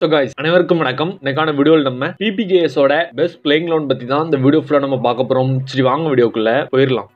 So guys, அனைவருக்கும் வணக்கம். இன்னைக்கான வீடியோல நம்ம PPKS ஓட பெஸ்ட் பிளேயிங் 11 பத்தி தான் இந்த வீடியோ ஃபுல்லா நம்ம பார்க்க போறோம். சரி வாங்க வீடியோக்குள்ள போயிரலாம்.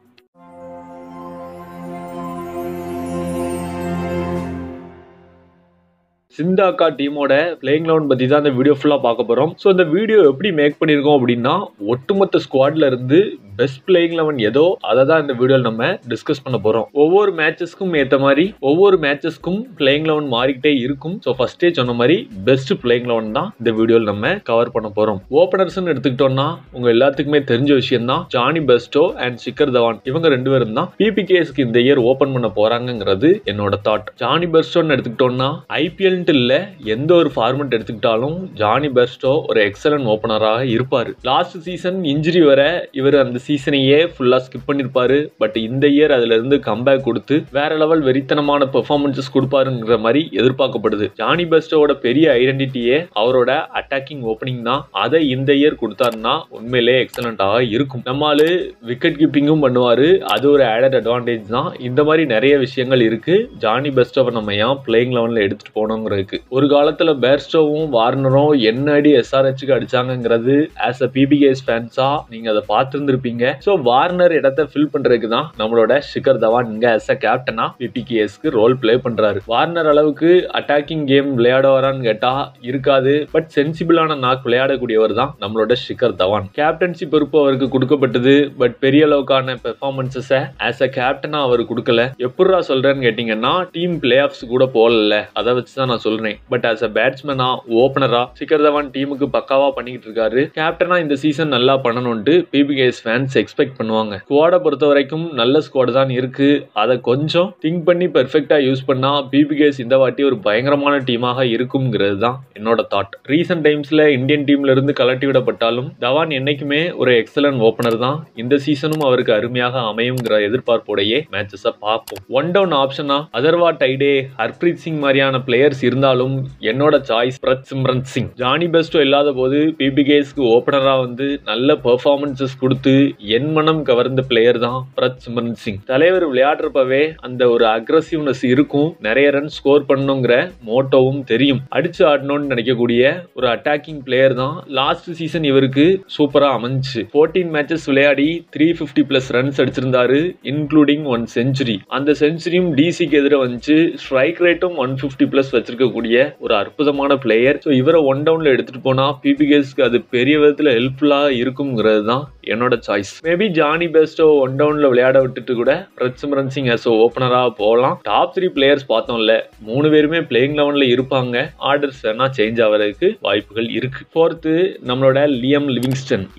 சிந்தாக்கா டீமோட பிளேயிங் 11 பத்தி தான் இந்த வீடியோ ஃபுல்லா பார்க்க போறோம். ஸோ இந்த வீடியோ எப்படி மேக் பண்ணியிருக்கோம் அப்படின்னா ஒட்டுமொத்த ஸ்குவாட்ல இருந்து பெஸ்ட் பிளேயிங் 11 ஏதோ அதை தான் இந்த வீடியோவில் நம்ம டிஸ்கஸ் பண்ண போறோம். ஒவ்வொரு மேட்சஸ்க்கும் ஏற்ற மாதிரி ஒவ்வொரு மேட்சஸ்க்கும் பிளேயிங் 11 மாறிக்கிட்டே இருக்கும். ஸோ ஃபர்ஸ்டே சொன்ன மாதிரி பெஸ்ட் பிளேயிங் 11 தான் இந்த வீடியோவில் நம்ம கவர் பண்ண போறோம். ஓப்பனர்ஸ்ன்னு எடுத்துக்கிட்டோம்னா உங்க எல்லாத்துக்குமே தெரிஞ்ச விஷயம் தான் Johnny Bairstow and Shikhar Dhawan. இவங்க ரெண்டு பேரும் தான் PPKSக்கு இந்த இயர் ஓபன் பண்ண போறாங்கிறது என்னோட தாட். ஜானி பெஸ்டோன்னு எடுத்துக்கிட்டோம்னா IPL இல்ல எந்த ஒரு ஃபார்மட் எடுத்துக்கிட்டாலும் ஜானி பெஸ்டோ ஒரு எக்ஸலன்ட் ஓபனராக இருப்பாரு. லாஸ்ட் சீசன் இன்ஜுரி வர இவர் அந்த சீசனையே ஃபுல்லா ஸ்கிப் பண்ணிருப்பாரு. பட் இந்த இயர் அதுல இருந்து கம்பேக் கொடுத்து வேற லெவல் வெறித்தனமான பெர்ஃபார்மன்ஸஸ் கொடுப்பாருங்கிற மாதிரி எதிர்பார்க்கப்படுது. ஜானி பெஸ்டோட பெரிய ஐடென்டிட்டியே அவரோட அட்டாக்கிங் ஓபனிங் தான். அதை இந்த இயர் கொடுத்தாருன்னா உண்மையிலே எக்ஸலண்டாக இருக்கும். நம்மால விக்கெட் கீப்பிங்கும் பண்ணுவாரு. அது ஒரு ஆடட் அட்வான்டேஜ் தான். இந்த மாதிரி நிறைய விஷயங்கள் இருக்கு. ஜானி பெஸ்டோவை நம்ம ஏன் பிளேயிங் 11ல எடுத்துட்டு போனோங்கிற ஒரு காலத்துல பேர்ஸ்டோவும் வார்னரும் என்ன அடி SRHக்கு அடிச்சாங்கிறது ஆஸ் அ PPKS ஃபேன்ஸா நீங்க அதை பார்த்திருந்திருப்பீங்க. சோ வார்னர் இடத்தை ஃபில் பண்றதுக்கு தான் நம்மளோட ஷிகர் தவான் இங்க ஆஸ் அ கேப்டனா PPKSக்கு ரோல் பிளே பண்றாரு. வார்னர் அளவுக்கு அட்டாக்கிங் கேம் விளையாடுவாரான்னு கேட்டா இருக்காது. பட் சென்சிபிளான நாக் விளையாடக்கூடியவர் தான் நம்மளோட ஷிகர் தவான். கேப்டன்சி பொறுப்பு அவருக்கு கொடுக்கப்பட்டது. பட் பெரிய அளவுக்கான பெர்ஃபார்மன்ஸஸ ஆஸ் அ கேப்டனா அவர் கொடுக்கல. எப்படிரா சொல்றேன்னு கேட்டீங்கன்னா டீம் பிளே ஆஃப்ஸ் கூட போகல. அதை வச்சுதான் நான் சொல்றேன். பட் ஆஸ் அ பேட்ஸ்மேனா ஓபனரா ஷிகர் தவான் டீமுக்கு பக்காவா பண்ணிட்டு இருக்காரு. கேப்டனா இந்த சீசன் நல்லா பண்ணணும்னு PPKS ஃபேன்ஸ் எக்ஸ்பெக்ட் பண்ணுவாங்க. ஸ்குவாடை பொறுத்த வரைக்கும் நல்ல ஸ்குவாட் தான் இருக்கு. அதை கொஞ்சம் திங்க் பண்ணி பெர்ஃபெக்ட்டா யூஸ் பண்ணா PPKS இந்த வாட்டி ஒரு பயங்கரமான டீமாக இருக்கும்ங்கிறது தான் என்னோட தாட். ரீசன்ட் டைம்ஸ்ல இந்தியன் டீம்ல இருந்து கலட்டி விடப்பட்டாலும் தவான் என்னைக்குமே ஒரு எக்ஸலன்ட் ஓபனர் தான். இந்த சீசனும் அவருக்கு அருமையாக அமையுங்கிற எதிர்பார்ப்போடையே மேட்சஸை பார்ப்போம். ஒன் டவுன் ஆப்ஷனா அதர்வா டைடே ஹர்ப்ரீத் சிங் மாதிரியான பிளேயர்ஸ் இருந்தாலும் என்னோட சாய்ஸ் பிரத்சிம்ரன் சிங். ஜானி பெஸ்டோ இல்லாத போது PPKSக்கு ஓபனரா வந்து நல்ல பெர்ஃபார்மன்ஸஸ் கொடுத்து என் மனம் கவர்ந்த பிளேயர் தான் பிரத்சிம்ரன் சிங். தலைவர் விளையாடுறப்பவே அந்த ஒரு அக்ரெசிவ்னஸ் இருக்கும். நிறைய ரன் ஸ்கோர் பண்ணுங்கிற மோட்டோவும் தெரியும். அடிச்சு ஆடணும்னு நினைக்கக்கூடிய ஒரு அட்டாக்கிங் பிளேயர் தான். லாஸ்ட் சீசன் இவருக்கு சூப்பரா அமைஞ்சு 14 மேட்சஸ் விளையாடி 350+ ரன்ஸ் அடிச்சிருந்தாரு, இன்க்ளூடிங் 1 செஞ்சுரி. அந்த செஞ்சுரியும் DCக்கு எதிர வந்து ஸ்ட்ரைக் ரேட்டும் 150+ வச்சிருக்கக்கூடிய ஒரு அற்புதமான பிளேயர். ஸோ இவரை ஒன் டவுன்ல எடுத்துட்டு போனா PPKSக்கு அது பெரிய விதத்துல ஹெல்ப்ஃபுல்லா இருக்குங்கிறது தான் என்னோட choice. Maybe Johnny Bairstow one டவுன்ல விளையாட விட்டுட்டு கூட பிரத்சிம்ரன் சிங் as ஓபனரா போகலாம். டாப் 3 பிளேயர்ஸ் பார்த்தோம்ல, 3 பேருமே பிளேயிங் 11ல இருப்பாங்க. ஆர்டர்ஸ் வேணா சேஞ்ச் ஆகிறதுக்கு வாய்ப்புகள் இருக்கு. ஃபோர்த்து நம்மளோட லியம்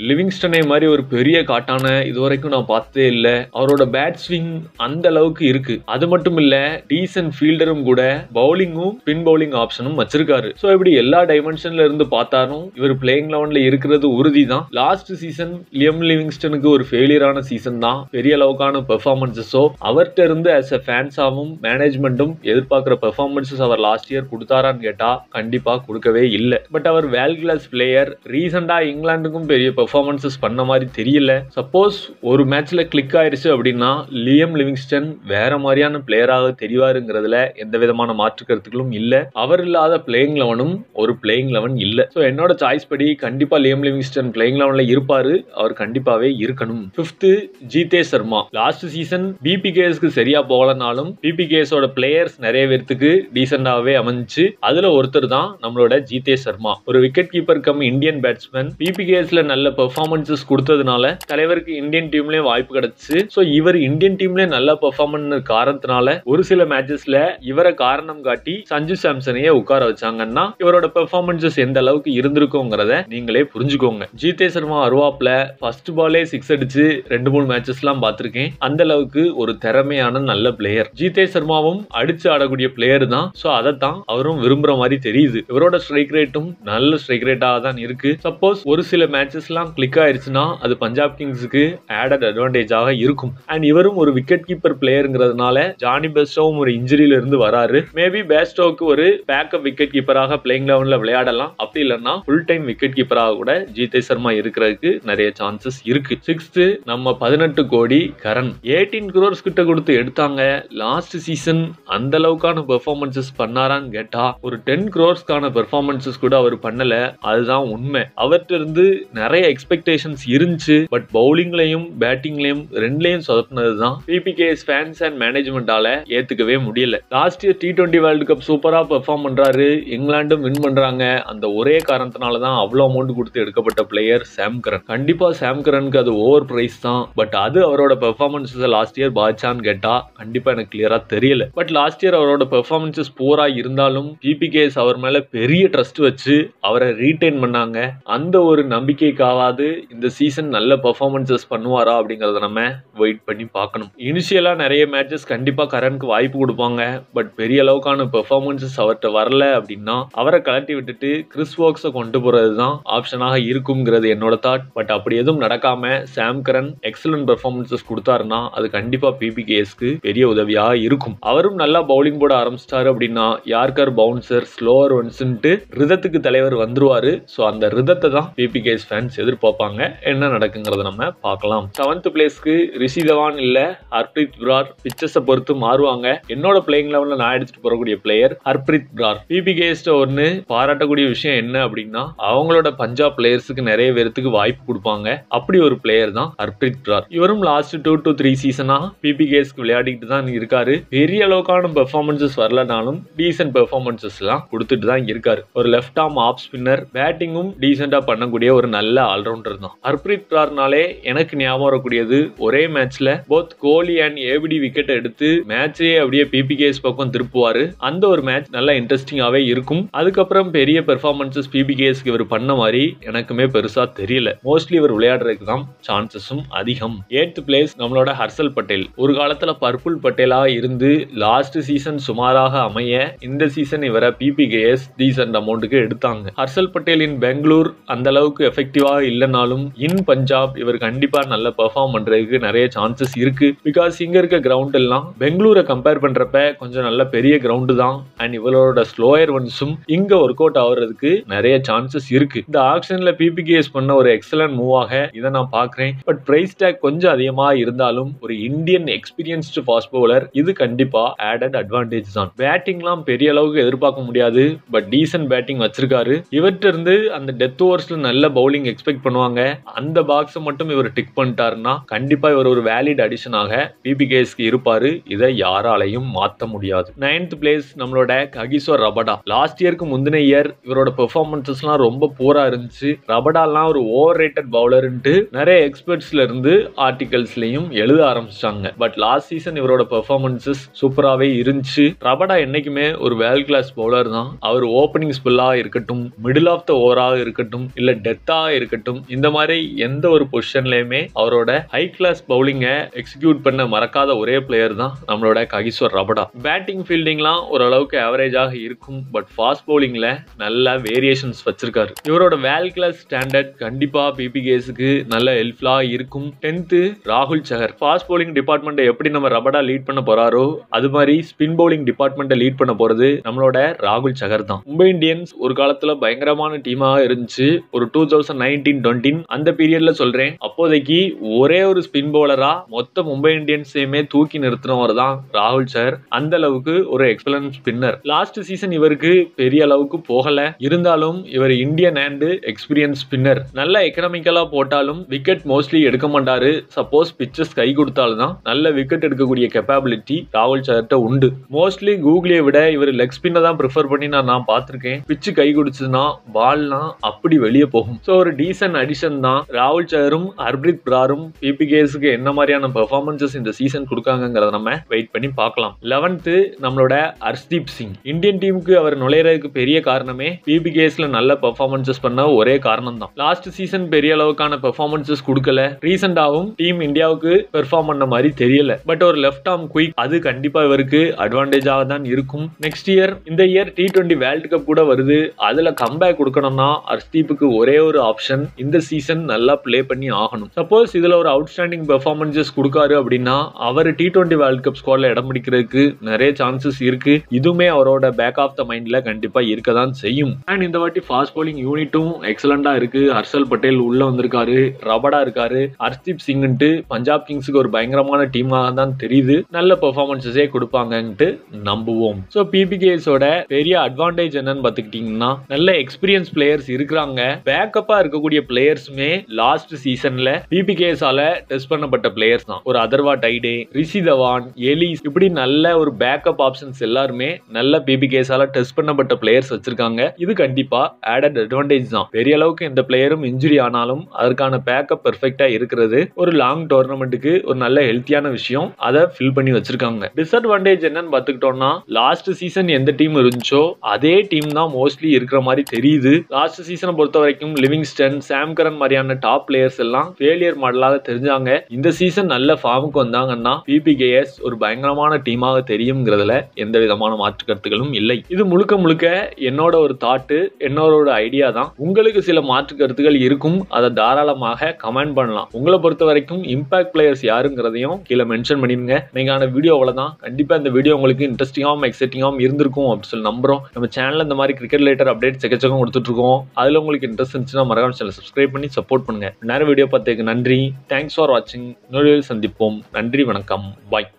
லிவிங்ஸ்டனை மாதிரி ஒரு பெரிய காட்டான இதுவரைக்கும் நான் பார்த்ததே இல்லை. அவரோட பேட் ஸ்விங் அந்த அளவுக்கு இருக்கு. அது மட்டும் இல்ல டீசன்ட் ஃபீல்டரும் கூட, பவுலிங்கும் ஸ்பின் பவுலிங் ஆப்ஷனும் வச்சிருக்காரு. சோ இப்படி எல்லா டைமென்ஷன்ல இருந்து பார்த்தாலும் இவர் பிளேயிங் 11ல இருக்கிறது உறுதி தான். லாஸ்ட் சீசன் லியம் லிவிங்ஸ்டனுக்கு ஒரு ஃபெயிலியரான சீசன் தான். பெரிய அளவுக்கான பெர்ஃபார்மன்ஸஸோ அவர்கிட்ட இருந்து as a ஃபேன்ஸாவும் மேனேஜ்மெண்ட்டும் எதிர்பார்க்கிற பெர்ஃபார்மன்ஸஸ் அவர் லாஸ்ட் இயர் கொடுத்தாரான்னு கேட்டா கண்டிப்பா கொடுக்கவே இல்லை. பட் அவர் வேல் கிளாஸ் பிளேயர். ரீசெண்டா இங்கிலாந்துக்கும் பெரிய பெர்ஃபார்மன்ஸஸ் பண்ண மாதிரி தெரியல. சப்போஸ் ஒரு மேட்ச்ல கிளிக் ஆயிருச்சு அப்படின்னா லியம் லிவிங்ஸ்டன் வேற மாதிரியான பிளேயராக தெரிவாருங்கிறதுல எந்த விதமான மாற்று கருத்துக்களும் இல்ல. அவர் இல்லாத பிளேயிங் 11ம் ஒரு பிளேயிங் 11 இல்ல. சோ என்னோட சாய்ஸ் படி கண்டிப்பா லியம் லிவிங்ஸ்டன் பிளேயிங் 11ல இருப்பாரு. அவர் கண்டிப்பாவே இருக்கணும். 5th ஜீதே சர்மா. லாஸ்ட் சீசன் PPKSக்கு சரியா போகலனாலும் PPKSோட பிளேயர்ஸ் நிறைய பேருக்கு டீசென்டாவே அமைஞ்சு. அதுல ஒருத்தர் தான் நம்மளோட ஜீதே சர்மா. ஒரு wicket keeper cum Indian batsman. PPKSல நல்ல பெர்ஃபார்மன்ஸஸ் கொடுத்ததுனால தலைவருக்கு இந்தியன் டீம்லயே வாய்ப்பு கிடைச்சு. சோ இவர் இந்தியன் டீம்ல நல்ல பெர்ஃபார்மன்ஸ் காரணத்தினால ஒரு சில மேட்சஸ்ல இவரை காரணம் காட்டி சஞ்சு சாம்சனையே உட்கார வச்சாங்கன்னா இவரோட பெர்ஃபார்மன்ஸஸ் எந்த அளவுக்கு இருந்திருக்குங்கிறத நீங்களே புரிஞ்சுக்கோங்க. ஜீதே சர்மா அருவாப்ல ஃபர்ஸ்ட் பாலே 6 அடிச்சு 2-3 மேட்சஸ்லாம் பார்த்திருக்கேன். அந்த அளவுக்கு ஒரு திறமையான நல்ல பிளேயர். ஜீதே சர்மாவும் அடிச்சு ஆடக்கூடிய பிளேயர் தான். சோ அதைத்தான் அவரும் விரும்புற மாதிரி தெரியுது. இவரோட ஸ்ட்ரைக் ரேட்டும் நல்ல ஸ்ட்ரைக் ரேட்டாக தான் இருக்கு. சப்போஸ் ஒரு சில மேட்சஸ்லாம் கிளிக் ஆயிருச்சுன்னா அது பஞ்சாப் கிங்ஸுக்கு ஆடட் அட்வான்டேஜாக இருக்கும். அண்ட் இவரும் ஒரு விக்கெட் கீப்பர் பிளேயருங்கிறதுனால ஜானி பெஸ்டோவும் ஒரு இன்ஜுரியில இருந்து வராரு. மேபி பேஸ்டோக்கு ஒரு பேக்கப் விக்கெட் கீப்பராக பிளேயிங் 11ல விளையாடலாம். அப்படி இல்லைன்னா ஃபுல் டைம் விக்கெட் கீப்பராக கூட ஜீதே சர்மா இருக்கிறதுக்கு நிறைய சான்சஸ் இருக்கு. இருக்கு. 6th நம்ம 18 கோடி கரண் 18 crores கிட்ட கொடுத்து எடுத்தாங்க. லாஸ்ட் சீசன் அந்த அளவுக்கான பெர்ஃபார்மன்சஸ் பண்ணாரான்னு கேட்டா ஒரு 10 crores-க்கான பெர்ஃபார்மன்சஸ் கூட அவர் பண்ணல. அதுதான் உண்மை. அவர்கிட்ட இருந்து நிறைய எக்ஸ்பெக்டேஷன்ஸ் இருந்துச்சு. பட் பவுலிங்லயும் பேட்டிங்லயும் ரெண்டுலயும் சொதப்பினதுதான் பிபிகேஎஸ் ஃபேன்ஸ் அண்ட் மேனேஜ்மெண்டால ஏத்துக்கவே முடியல. Last year T20 world cup சூப்பரா பெர்ஃபார்ம் பண்றாரு. இங்கிலாண்டும் வின் பண்றாங்க. அந்த ஒரே காரணத்தினாலதான் அவ்வளவு அமௌண்ட் கொடுத்து எடுக்கப்பட்ட பிளேயர் சாம் கரன். கண்டிப்பா சாம் கரனுக்கு அது ஓவர் பிரைஸ் தான். பட் அது அவரோட பெர்ஃபார்மன்ஸஸ் லாஸ்ட் இயர் பாதிச்சான்னு கேட்டா கண்டிப்பா எனக்கு கிளியரா தெரியல. பட் லாஸ்ட் இயர் அவரோட பெர்ஃபார்மன்ஸஸ் போரா இருந்தாலும் பிபிகேஎஸ் அவர் மேல பெரிய ட்ரஸ்ட் வச்சு அவரை ரீடைன் பண்ணாங்க. அந்த ஒரு நம்பிக்கைக்காவது இந்த சீசன் நல்ல பெர்ஃபார்மன்ஸஸ் பண்ணுவாரா அப்படிங்கறத நம்ம வெயிட் பண்ணி பார்க்கணும். இனிஷியலா நிறைய மேட்சஸ் கண்டிப்பா கரனுக்கு வாய்ப்பு கொடுப்பாங்க. பட் பெரிய அளவுக்கான பெர்ஃபார்மன்ஸஸ் அவர்கிட்ட வரல அப்படின்னா அவரை கலட்டி விட்டுட்டு கிறிஸ் வோக்ஸை கொண்டு போறதுதான் ஆப்ஷனாக இருக்குங்கிறது என்னோட தாட். பட் அப்படி எதுவும் நடக்காம சாம் கரன் எக்ஸலன்ட் பெர்ஃபார்மன்ஸஸ் கொடுத்தாருன்னா அது கண்டிப்பா பிபிகேஎஸ்க்கு பெரிய உதவியா இருக்கும். அவரும் நல்லா பவுலிங் போட ஆரம்பிச்சிட்டாரு அப்படின்னா யார்கர் பவுன்சர் ஸ்லோவர் ஒன்ஸ்ன்ட்டு ரிதத்துக்கு தலைவர் வந்துருவாரு. சோ அந்த ரிதத்தை தான் பிபிகேஎஸ் ஃபேன்ஸ் எதிர்பார்ப்பாங்க. என்ன நடக்குங்கிறத நம்ம பார்க்கலாம். 7th பிளேஸ்க்கு ரிஷி தவான் இல்ல ஹர்ப்ரீத் பிரார் பிச்சஸை பொறுத்து மாறுவாங்க. என்னோட பிளேயிங் லெவல்ல நான் எடுத்துட்டு போறக்கூடிய பிளேயர் ஹர்ப்ரீத் பிரார். பிபிகேஎஸ் ஒன்னு பாராட்டக்கூடிய விஷயம் என்ன அப்படின்னா அவங்களோட பஞ்சாப் பிளேயர்ஸுக்கு நிறைய பேருக்கு வாய்ப்பு கொடுப்பாங்க. அப்படி ஒரு பிளேயர் தான் ஹர்ப்ரீத் பிரார். இவரும் லாஸ்ட் 2 to 3 சீசனா பிபிகேஎஸ்க்கு விளையாடிட்டு தான் இருக்காரு. பெரிய அளவுக்கான பெர்ஃபார்மன்சஸ் வரலனாலும் டீசென்ட் பெர்ஃபார்மன்சஸ் எல்லாம் கொடுத்துட்டு தான் இருக்காரு. ஒரு லெஃப்ட் ஆர்ம் ஆஃப் ஸ்பின்னர், பேட்டிங்கும் டீசென்டா பண்ணக்கூடிய ஒரு நல்ல ஆல்ரவுண்டர் தான். ஹர்ப்ரீத் பிரார்னாலே எனக்கு ஞாபகம் வரக்கூடியது ஒரே மேட்ச்ல both Kohli and APD wicket எடுத்து மேட்சே அப்படியே பிபிகேஎஸ் பக்கம் திருப்புவாரு. அந்த ஒரு மேட்ச் நல்லா இன்ட்ரெஸ்டிங்காவே இருக்கும். அதுக்கப்புறம் பெரிய பெர்ஃபார்மன்சஸ் பிபிகேஎஸ்க்கு இவர் பண்ண மாதிரி எனக்குமே பெருசா தெரியல. மோஸ்ட்லி இவர் விளையாடுறதுக்கு தான் சான்சஸும் அதிகம். 8th பிளேஸ் நம்மளோட ஹர்ஷல் பட்டேல். ஒரு காலத்துல பர்பிள் பட்டேலா இருந்து லாஸ்ட் சீசன் சுமாராக அமைய இந்த சீசன் இவரை பிபிகேஎஸ் டீசன்ட் அமௌண்ட்டுக்கு எடுத்தாங்க. ஹர்ஷல் பட்டேலின் பெங்களூர் அந்த அளவுக்கு எஃபெக்டிவா இல்லைனாலும் இன் பஞ்சாப் இவர் கண்டிப்பா நல்ல பெர்ஃபார்ம் பண்றதுக்கு நிறைய சான்சஸ் இருக்கு. பிகாஸ் இங்க இருக்க கிரவுண்ட் எல்லாம் பெங்களூரை கம்பேர் பண்றப்ப கொஞ்சம் நல்ல பெரிய கிரவுண்ட் தான். அண்ட் இவரோட ஸ்லோயர் ஒன்ஸும் இங்க ஒர்க் அவுட் ஆகுறதுக்கு நிறைய சான்சஸ் இருக்கு. இந்த ஆக்ஷன்ல பிபிகேஎஸ் பண்ண ஒரு எக்ஸலன்ட் மூவாக இதை நான் பாக்குறேன். பட் பிரைஸ் டேக் கொஞ்சம் அதிகமா இருந்தாலும் ஒரு இந்தியன் எக்ஸ்பீரியன்ஸ்டு ஃபாஸ்ட் பவுலர் இது கண்டிப்பா ஆடட் அட்வான்டேஜ் தான். பேட்டிங்லாம் பெரிய அளவுக்கு எதிர்பார்க்க முடியாது. பட் டீசன்ட் பேட்டிங் வச்சிருக்காரு. இவர்கிட்ட இருந்து அந்த டெத் ஓவர்ஸ்ல நல்ல பவுலிங் எக்ஸ்பெக்ட் பண்ணுவாங்க. அந்த பாக்ஸை மட்டும் இவர் டிக் பண்ணிட்டாருன்னா கண்டிப்பா இவர் ஒரு வேலிட் அடிஷனாக பிபிகேஎஸ்க்கு இருப்பாரு. இதை யாராலையும் மாத்த முடியாது. 9th பிளேஸ் நம்மளோட ககிசோ ரபடா. லாஸ்ட் இயருக்கு முந்தின இயர் இவரோட பெர்ஃபார்மன்சஸ்லாம் ரொம்ப போரா இருந்துச்சு. ரபடாலாம் ஒரு ஓவர் ரேட்டட் பவுலர்ன்ட்டு நிறைய எக்ஸ்பர்ட்ஸ்ல இருந்து ஆர்டிகல்ஸ்லயும் எழுத ஆரம்பிச்சாங்க. பட் லாஸ்ட் சீசன் இவரோட பெர்ஃபார்மன்சஸ் சூப்பராகவே இருந்துச்சு. ரபடா என்னைக்குமே ஒரு வேர்ல்ட் கிளாஸ் பவுலர் தான். அவர் ஓப்பனிங் ஸ்பெல்லா இருக்கட்டும், மிடில் ஆஃப் த ஓவராக இருக்கட்டும், இல்ல டெத்தா இருக்கட்டும், இந்த மாதிரி எந்த ஒரு பொசிஷன்லயுமே அவரோட ஹை கிளாஸ் பவுலிங்கை எக்ஸிக்யூட் பண்ண மறக்காத ஒரே பிளேயர் தான் நம்மளோட ககிசோ ரபடா. பேட்டிங் ஃபீல்டிங்லாம் ஓரளவுக்கு ஆவரேஜாக இருக்கும். பட் ஃபாஸ்ட் பவுலிங்ல நல்ல வேரியேஷன்ஸ் வச்சிருக்காரு. இவரோட வேர்ல்ட் கிளாஸ் ஸ்டாண்டர்ட் கண்டிப்பா பிபிகேஎஸ்க்கு நல்ல ஹெல்ப்ஃபுல்லா இருக்கும். 10th ராகுல் சஹர். ஃபாஸ்ட் பவுலிங் டிபார்ட்மெண்ட்டை எப்படி நம்ம ரபடா லீட் பண்ண போறாரோ அது மாதிரி ஸ்பின் பவுலிங் டிபார்ட்மெண்ட்டை லீட் பண்ண போறது நம்மளோட ராகுல் சஹர் தான். மும்பை இந்தியன்ஸ் ஒரு காலத்துல பயங்கரமான டீமாக இருந்துச்சு. ஒரு 2019-20 அந்த பீரியட்ல சொல்றேன். அப்போதைக்கு ஒரே ஒரு ஸ்பின் பவுலரா மொத்த மும்பை இந்தியன்ஸையுமே தூக்கி நிறுத்தினவர் தான் ராகுல் சஹர். அந்த அளவுக்கு ஒரு எக்ஸலன்ட் ஸ்பின்னர். லாஸ்ட் சீசன் இவருக்கு பெரிய அளவுக்கு போகல. இருந்தாலும் இவர் இந்தியன் அண்ட் எக்ஸ்பீரியன்ஸ் ஸ்பின்னர். நல்ல எக்கனாமிக்கலா போட்டாலும் விக்கெட் மோஸ்ட்லி எடுக்க மாட்டாரு. சப்போஸ் பிச்சஸ் கை கொடுத்தாலும் தான் நல்ல விக்கெட் எடுக்கக்கூடிய கெப்பாபிலிட்டி ராகுல் சஹர்ட்ட உண்டு. மோஸ்ட்லி கூகுளியை விட இவர் லெக் ஸ்பின்னை தான் ப்ரிஃபர் பண்ணி நான் பார்த்திருக்கேன். பிச்சு கை கொடுச்சுன்னா பால்னா அப்படி வெளியே போகும். ஸோ ஒரு டீசன்ட் அடிஷன் தான். ராகுல் சஹரும் ஹர்ப்ரீத் பிராரும் பிபிகேஎஸ்க்கு என்ன மாதிரியான பெர்ஃபார்மன்சஸ் இந்த சீசன் கொடுக்காங்கிறத நம்ம வெயிட் பண்ணி பார்க்கலாம். 11th நம்மளோட ஹர்ஷ்தீப் சிங். இந்தியன் டீமுக்கு அவர் நுழையறதுக்கு பெரிய காரணமே பிபிகேஎஸ்ல நல்ல பெர்ஃபார்மன்சஸ் பண்ண ஒரே காரணம் தான். லாஸ்ட் சீசன் பெரிய அளவுக்கான பெர்ஃபார்மன்சஸ் கொடுக்கல. ரீசெண்டாவும் டீம் இந்தியாவுக்கு பெர்ஃபார்ம் பண்ண மாதிரி தெரியல. பட் ஒரு லெஃப்ட் ஆர்ம் குயிக் அது கண்டிப்பா இவருக்கு அட்வான்டேஜாக தான் இருக்கும். நெக்ஸ்ட் இயர் இந்த இயர் T20 வேர்ல்ட் கப் கூட வருது. அதுல கம்பேக் கொடுக்கணும்னா ஹர்ஷ்தீப்புக்கு ஒரே ஒரு ஆப்ஷன் இந்த சீசன் நல்லா பிளே பண்ணி ஆகணும். சப்போஸ் இதுல ஒரு அவுட்ஸ்டாண்டிங் பெர்ஃபார்மன்சஸ் கொடுக்காரு அப்படின்னா அவர் T20 வேர்ல்ட் கப் ஸ்குவாட்ல இடம் பிடிக்கிறதுக்கு நிறைய சான்சஸ் இருக்கு. இதுவுமே அவரோட பேக் ஆஃப் த மைண்ட்ல கண்டிப்பா இருக்கதான் செய்யும். அண்ட் இந்த வாட்டி ஃபாஸ்ட் பவுலிங் யூனிட்டும் எக்ஸலண்டா இருக்கு. ஹர்ஷல் பட்டேல் உள்ள வந்திருக்காரு. ரபடா ராபர்டா இருக்காரு, ஹர்ஷ்தீப் சிங்ன்ட்டு பஞ்சாப் கிங்ஸுக்கு ஒரு பயங்கரமான டீமாக தான் தெரியுது. நல்ல பெர்ஃபார்மன்ஸஸே கொடுப்பாங்கன்ட்டு நம்புவோம். ஸோ பிபிகேஸோட பெரிய அட்வான்டேஜ் என்னன்னு பார்த்துக்கிட்டீங்கன்னா நல்ல எக்ஸ்பீரியன்ஸ் பிளேயர்ஸ் இருக்கிறாங்க. பேக்கப்பா இருக்கக்கூடிய பிளேயர்ஸுமே லாஸ்ட் சீசன்ல பிபிகேஸால டெஸ்ட் பண்ணப்பட்ட பிளேயர்ஸ் தான். ஒரு அதர்வா டைடே, ரிஷி தவான், எலிஸ் இப்படி நல்ல ஒரு பேக்கப் ஆப்ஷன்ஸ் எல்லாருமே நல்ல பிபிகேஸால டெஸ்ட் பண்ணப்பட்ட பிளேயர்ஸ் வச்சிருக்காங்க. இது கண்டிப்பா ஆடட் அட்வான்டேஜ் தான். பெரிய அளவுக்கு எந்த பிளேயரும் இன்ஜுரி ஆனாலும் அதற்கான பேக்கப் பெர்ஃபெக்ட்டா இருக்கிறது ஒரு லாங் டோர்னமெண்ட்டுக்கு ஒரு நல்ல ஹெல்த்தியான விஷயம். அதை ஃபில் பண்ணி வச்சிருக்காங்க. டிஸ்அட்வான்டேஜ் என்னன்னு பார்த்துக்கிட்டோம்னா லாஸ்ட் சீசன் எந்த டீம் இருந்துச்சோ அதே டீம் தான் மோஸ்ட்லி இருக்கிற மாதிரி தெரியுது. லாஸ்ட் சீசனை பொறுத்த வரைக்கும் லிவிங்ஸ்டன், சாம் கரன் மாதிரியான டாப் பிளேயர்ஸ் எல்லாம் ஃபெயிலியர் மாடலாக தெரிஞ்சாங்க. இந்த சீசன் நல்ல ஃபார்முக்கு வந்தாங்கன்னா பிபிகேஎஸ் ஒரு பயங்கரமான டீமாக தெரியும்ங்கிறதுல எந்த விதமான மாற்று கருத்துக்களும் இல்லை. இது முழுக்க முழுக்க என்னோட ஒரு தாட்டு, என்னோட ஒரு ஐடியா தான். உங்களுக்கு சில மாற்று கருத்துக்கள் இருக்கும், அதை தாராளமாக கமெண்ட் பண்ணலாம். உங்களை பொறுத்த வரைக்கும் இம்பாக்ட் பிளேயர்ஸ் யாருங்கிறதையும் கீழே மென்ஷன் பண்ணிருங்க. நீங்கான வீடியோ அவ்வளவுதான். கண்டிப்பா இந்த வீடியோ உங்களுக்கு இன்ட்ரெஸ்டிங்காகவும் எக்ஸைட்டிங்காகவும் இருந்திருக்கும் அப்படின்னு சொல்லி நம்புறோம். நம்ம சேனல்ல இந்த மாதிரி கிரிக்கெட் ரிலேட்டட் அப்டேட் செக்கச்சக்கம் கொடுத்துட்டு இருக்கோம். அதுல உங்களுக்கு இன்ட்ரெஸ்ட் இருந்துச்சுன்னா மறக்காம சேனல் சப்ஸ்கிரைப் பண்ணி சப்போர்ட் பண்ணுங்க. நேர வீடியோ பார்த்ததுக்கு நன்றி. தேங்க்ஸ் ஃபார் வாட்சிங். இன்னொரு சந்திப்போம். நன்றி, வணக்கம், பாய்.